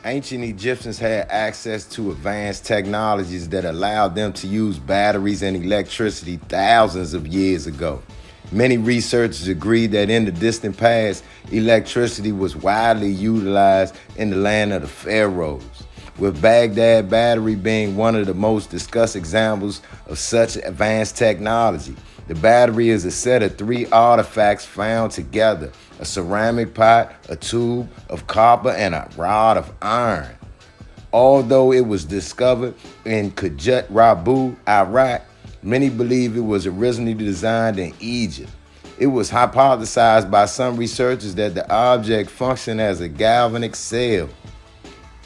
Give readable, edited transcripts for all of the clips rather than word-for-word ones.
Ancient Egyptians had access to advanced technologies that allowed them to use batteries and electricity thousands of years ago. Many researchers agree that in the distant past, electricity was widely utilized in the land of the pharaohs, with Baghdad battery being one of the most discussed examples of such advanced technology. The battery is a set of three artifacts found together: a ceramic pot, a tube of copper, and a rod of iron. Although it was discovered in Kajut Rabu, Iraq, many believe it was originally designed in Egypt. It was hypothesized by some researchers that the object functioned as a galvanic cell,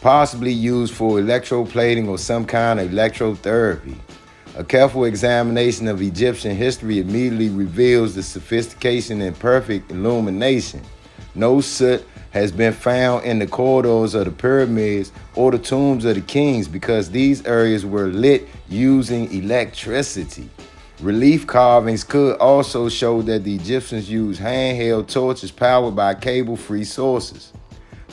possibly used for electroplating or some kind of electrotherapy. A careful examination of Egyptian history immediately reveals the sophistication and perfect illumination. No soot has been found in the corridors of the pyramids or the tombs of the kings because these areas were lit using electricity. Relief carvings could also show that the Egyptians used handheld torches powered by cable-free sources.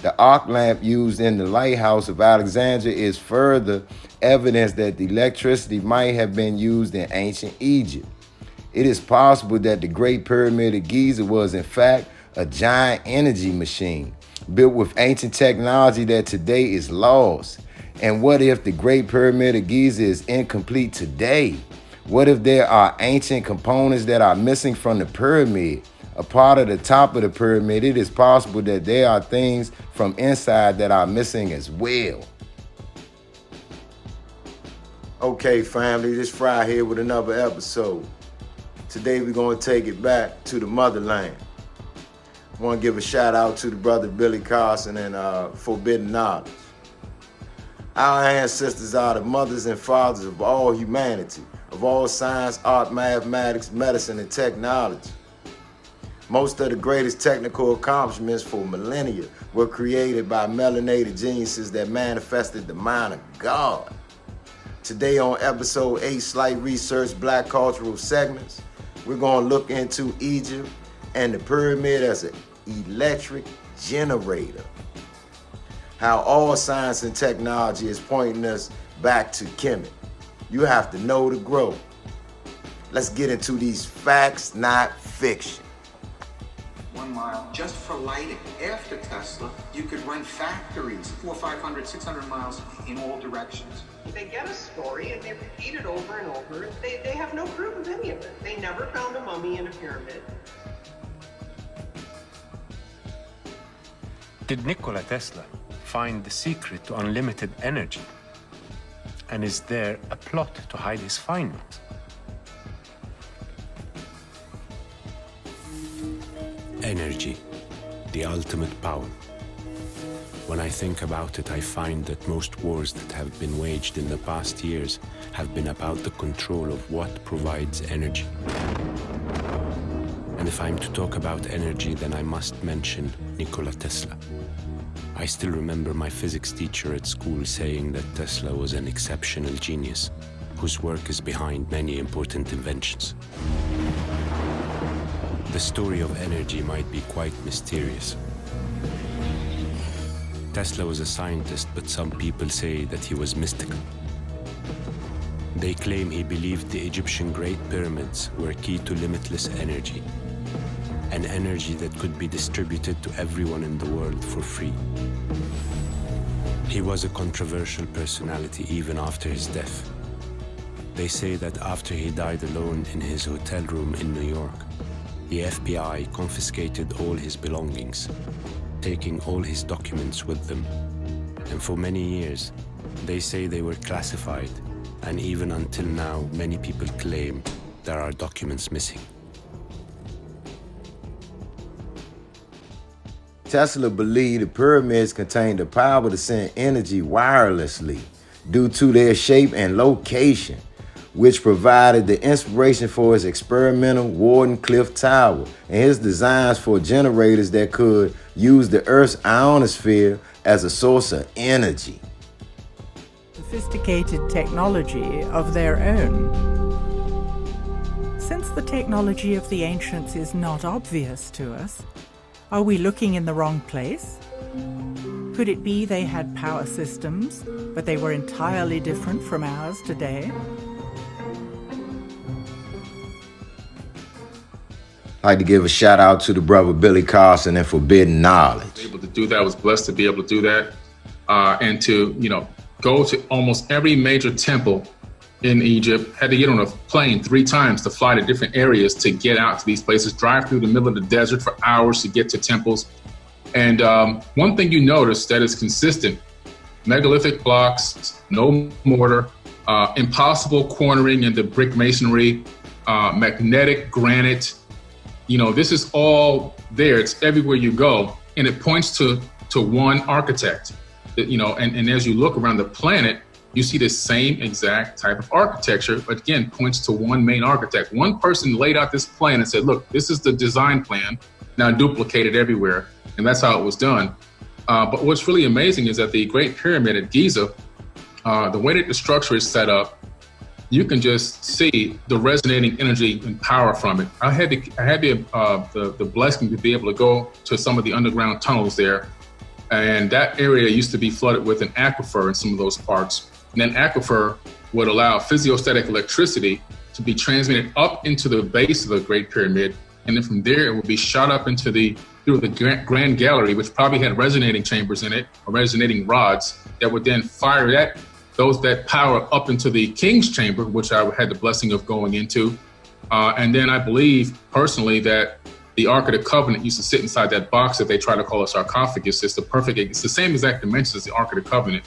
The arc lamp used in the lighthouse of Alexandria is further evidence that the electricity might have been used in ancient Egypt. It is possible that the Great Pyramid of Giza was in fact a giant energy machine built with ancient technology that today is lost. And what if the Great Pyramid of Giza is incomplete today? What if there are ancient components that are missing from the pyramid? A part of the top of the pyramid, it is possible that there are things from inside that are missing as well. Okay, family, this Fry here with another episode. Today we're going to take it back to the motherland. I want to give a shout out to the brother Billy Carson and Forbidden Knowledge. Our ancestors are the mothers and fathers of all humanity, of all science, art, mathematics, medicine, and technology. Most of the greatest technical accomplishments for millennia were created by melanated geniuses that manifested the mind of God. Today on episode 8, Slight Research Black Cultural Segments, we're going to look into Egypt and the pyramid as an electric generator. How all science and technology is pointing us back to Kemet. You have to know to grow. Let's get into these facts, not fiction. 1 mile just for lighting. After Tesla, you could run factories 400, 500, 600 miles in all directions. They get a story and they repeat it over and over. They have no proof of any of it. They never found a mummy in a pyramid. Did Nikola Tesla find the secret to unlimited energy? And is there a plot to hide his findings? Energy, the ultimate power. When I think about it, I find that most wars that have been waged in the past years have been about the control of what provides energy. And if I'm to talk about energy, then I must mention Nikola Tesla. I still remember my physics teacher at school saying that Tesla was an exceptional genius, whose work is behind many important inventions. The story of energy might be quite mysterious. Tesla was a scientist, but some people say that he was mystical. They claim he believed the Egyptian Great Pyramids were key to limitless energy, an energy that could be distributed to everyone in the world for free. He was a controversial personality even after his death. They say that after he died alone in his hotel room in New York, the FBI confiscated all his belongings, taking all his documents with them. And for many years, they say they were classified, and even until now, many people claim there are documents missing. Tesla believed the pyramids contained the power to send energy wirelessly due to their shape and location, which provided the inspiration for his experimental Wardenclyffe Tower and his designs for generators that could use the Earth's ionosphere as a source of energy. Sophisticated technology of their own. Since the technology of the ancients is not obvious to us, are we looking in the wrong place? Could it be they had power systems, but they were entirely different from ours today? I'd like to give a shout out to the brother Billy Carson and Forbidden Knowledge. Able to do that. I was blessed to be able to do that, and to go to almost every major temple in Egypt. Had to get on a plane 3 times to fly to different areas to get out to these places. Drive through the middle of the desert for hours to get to temples. And one thing you notice that is consistent: megalithic blocks, no mortar, impossible cornering into brick masonry, magnetic granite. This is all there. It's everywhere you go, and it points to one architect. And as you look around the planet, you see the same exact type of architecture, but again, points to one main architect. One person laid out this plan and said, look, this is the design plan, now duplicate it everywhere. And that's how it was done. But what's really amazing is that the Great Pyramid at Giza, the way that the structure is set up, you can just see the resonating energy and power from it. I had the blessing to be able to go to some of the underground tunnels there. And that area used to be flooded with an aquifer in some of those parts. And that aquifer would allow physiostatic electricity to be transmitted up into the base of the Great Pyramid. And then from there, it would be shot up into through the Grand Gallery, which probably had resonating chambers in it, or resonating rods, that would then fire that power up into the King's Chamber, which I had the blessing of going into. And then I believe personally that the Ark of the Covenant used to sit inside that box that they try to call a sarcophagus. It's the same exact dimensions as the Ark of the Covenant.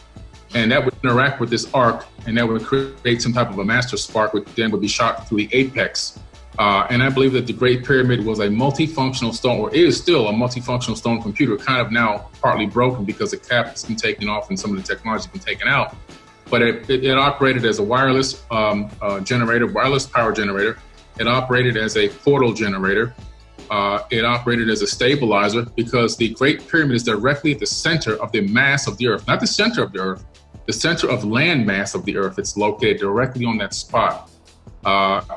And that would interact with this Ark, and that would create some type of a master spark, which then would be shot through the apex. And I believe that the Great Pyramid was a multifunctional stone, or is still a multifunctional stone computer, kind of now partly broken because the cap has been taken off and some of the technology has been taken out. But it operated as a wireless generator, wireless power generator. It operated as a portal generator. It operated as a stabilizer, because the Great Pyramid is directly at the center of the mass of the Earth, not the center of the Earth, the center of land mass of the Earth. It's located directly on that spot.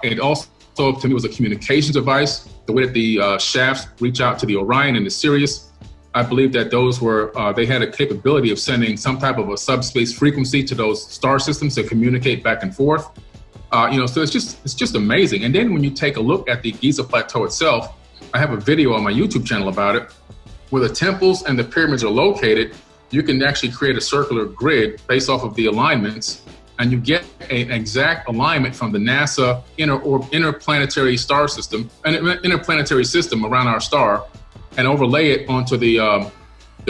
It also, to me, was a communications device. The way that the shafts reach out to the Orion and the Sirius, I believe that those were, they had a capability of sending some type of a subspace frequency to those star systems to communicate back and forth. So it's just amazing. And then when you take a look at the Giza Plateau itself, I have a video on my YouTube channel about it, where the temples and the pyramids are located. You can actually create a circular grid based off of the alignments, and you get an exact alignment from the NASA interplanetary star system, an interplanetary system around our star, and overlay it onto the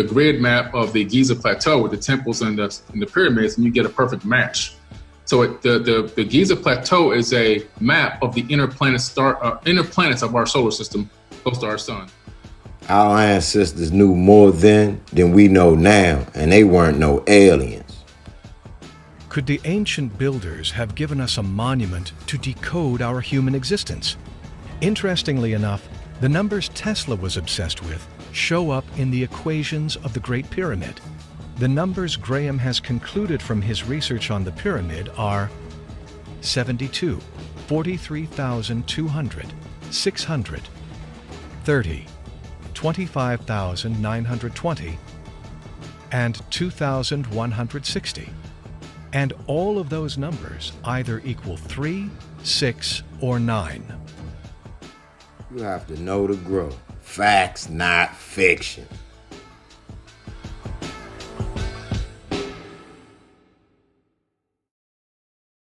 grid map of the Giza Plateau with the temples and the pyramids, and you get a perfect match. So the Giza Plateau is a map of the inner planets of our solar system, close to our sun. Our ancestors knew more then than we know now, and they weren't no aliens. Could the ancient builders have given us a monument to decode our human existence? Interestingly enough, the numbers Tesla was obsessed with show up in the equations of the Great Pyramid. The numbers Graham has concluded from his research on the pyramid are 72, 43,200, 600, 30, 25,920, and 2,160. And all of those numbers either equal 3, 6, or 9. You have to know to grow. Facts, not fiction.